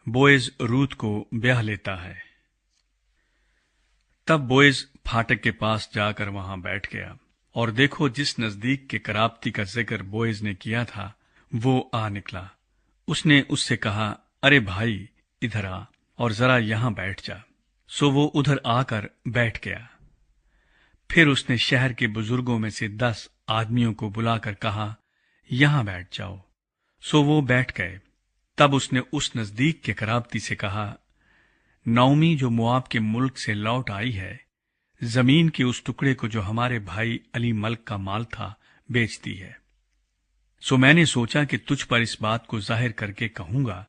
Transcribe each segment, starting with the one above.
बोएज रूत को ब्याह लेता है। तब बोएज फाटक के पास जाकर वहां बैठ गया, और देखो, जिस नजदीक के कराबती का जिक्र बोएज ने किया था वो आ निकला। उसने उससे कहा, अरे भाई, इधर आ और जरा यहां बैठ जा। सो वो उधर आकर बैठ गया। फिर उसने शहर के बुजुर्गों में से 10 आदमियों को बुलाकर कहा, यहां बैठ जाओ। सो वो बैठ गए। तब उसने उस नजदीक के कराबती से कहा, नौमी जो मोआब के मुल्क से लौट आई है, जमीन के उस टुकड़े को जो हमारे भाई अली मल्क का माल था बेच दी है। सो मैंने सोचा कि तुझ पर इस बात को जाहिर करके कहूंगा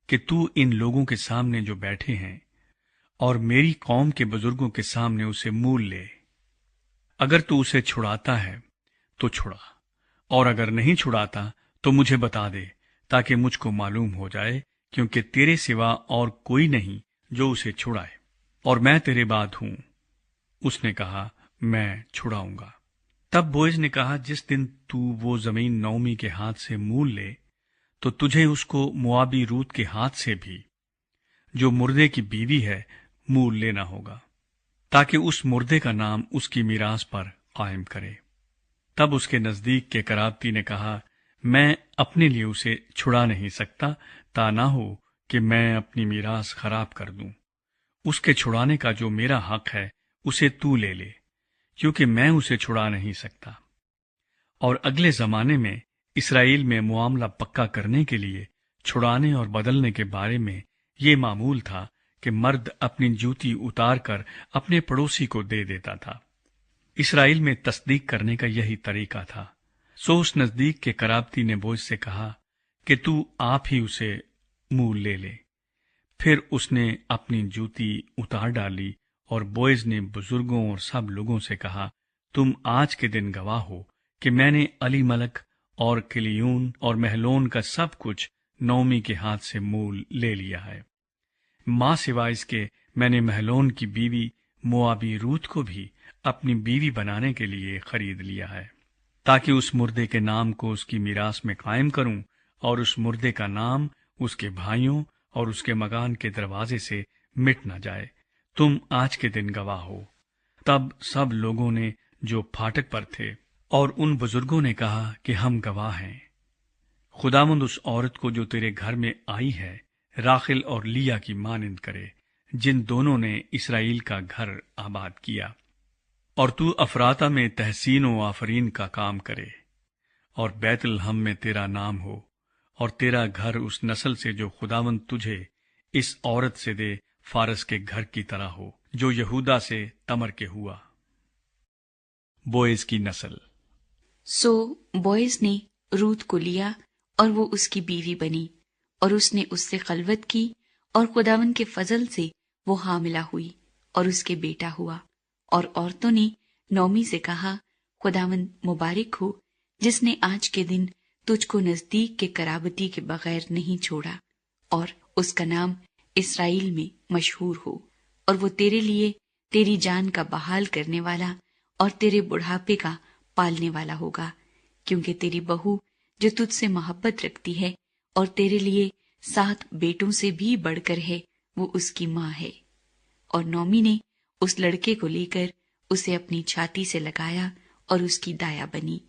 कि तू इन लोगों के सामने जो बैठे हैं और मेरी कौम के बुजुर्गों के सामने उसे मूल ले। अगर तू उसे छुड़ाता है तो छुड़ा, और अगर नहीं छुड़ाता तो मुझे बता दे, ताकि मुझको मालूम हो जाए, क्योंकि तेरे सिवा और कोई नहीं जो उसे छुड़ाए, और मैं तेरे बाद हूं। उसने कहा, मैं छुड़ाऊंगा। तब बोएज ने कहा, जिस दिन तू वो जमीन नौमी के हाथ से मूल ले, तो तुझे उसको मोआबी रूत के हाथ से भी, जो मुर्दे की बीवी है, मूल लेना होगा, ताकि उस मुर्दे का नाम उसकी मीरास पर कायम करे। तब उसके नजदीक के कराबती ने कहा, मैं अपने लिए उसे छुड़ा नहीं सकता, ता ना हो कि मैं अपनी मीरास खराब कर दूं। उसके छुड़ाने का जो मेरा हक है उसे तू ले ले, क्योंकि मैं उसे छुड़ा नहीं सकता। और अगले जमाने में इसराइल में मामला पक्का करने के लिए छुड़ाने और बदलने के बारे में ये मामूल था कि मर्द अपनी जूती उतार कर अपने पड़ोसी को दे देता था। इसराइल में तस्दीक करने का यही तरीका था। सो उस नजदीक के कराबती ने बोएज से कहा कि तू आप ही उसे मूल ले ले। फिर उसने अपनी जूती उतार डाली, और बोएज ने बुजुर्गों और सब लोगों से कहा, तुम आज के दिन गवाह हो कि मैंने अली मलक और किलियून और महलोन का सब कुछ नौमी के हाथ से मूल ले लिया है। मां सिवाय इसके मैंने महलोन की बीवी मोआबी रूत को भी अपनी बीवी बनाने के लिए खरीद लिया है, ताकि उस मुर्दे के नाम को उसकी मीरास में कायम करूं, और उस मुर्दे का नाम उसके भाइयों और उसके मकान के दरवाजे से मिट न जाए। तुम आज के दिन गवाह हो। तब सब लोगों ने जो फाटक पर थे और उन बुजुर्गों ने कहा कि हम गवाह हैं। खुदावंद उस औरत को जो तेरे घर में आई है, राखिल और लिया की मानिंद करे, जिन दोनों ने इसराइल का घर आबाद किया। और तू अफराता में तहसीन व आफरीन का काम करे, और बैतलहम में तेरा नाम हो, और तेरा घर उस नस्ल से जो खुदावंद तुझे इस औरत से दे फारस के घर की तरह हो, जो यहूदा से तमर के हुआ। बोएज की नस्ल। सो बोएज ने रूत को लिया और वो उसकी बीवी बनी, और उसने उससे खलवत की, और खुदावंद के फजल से वो हामिला हुई और उसके बेटा हुआ। और औरतों ने नौमी से कहा, खुदावंद मुबारक हो, जिसने आज के दिन तुझको नजदीक के कराबती के बगैर नहीं छोड़ा, और उसका नाम इसराइल में मशहूर हो, और वो तेरे लिए तेरी जान का बहाल करने वाला और तेरे बुढ़ापे का पालने वाला होगा, क्योंकि तेरी बहू जो तुझसे मोहब्बत रखती है और तेरे लिए 7 बेटों से भी बढ़कर है, वो उसकी माँ है। और नौमी ने उस लड़के को लेकर उसे अपनी छाती से लगाया और उसकी दाया बनी।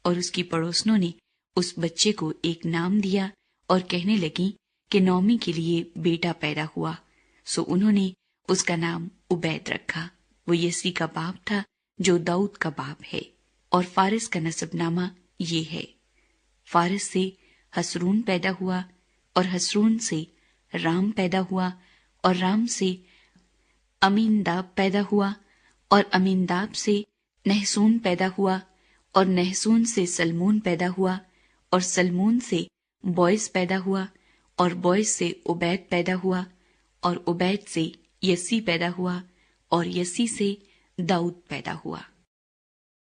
और उसकी पड़ोसनों ने उस बच्चे को एक नाम दिया और कहने लगी कि नौमी के लिए बेटा पैदा हुआ। सो उन्होंने उसका नाम उबैद रखा। वो यसी का बाप था जो दाऊद का बाप है। और फारिस का नसबनामा ये है, फारिस से हसरून पैदा हुआ, और हसरून से राम पैदा हुआ, और राम से अमीनदाब पैदा हुआ, और अमीनदाब से नहसून पैदा हुआ, और नहसून से सलमून पैदा हुआ, और सलमून से बोएज पैदा हुआ, और बोएज से उबैद पैदा हुआ, और उबैद से यसी पैदा हुआ, और यसी से दाऊद पैदा हुआ।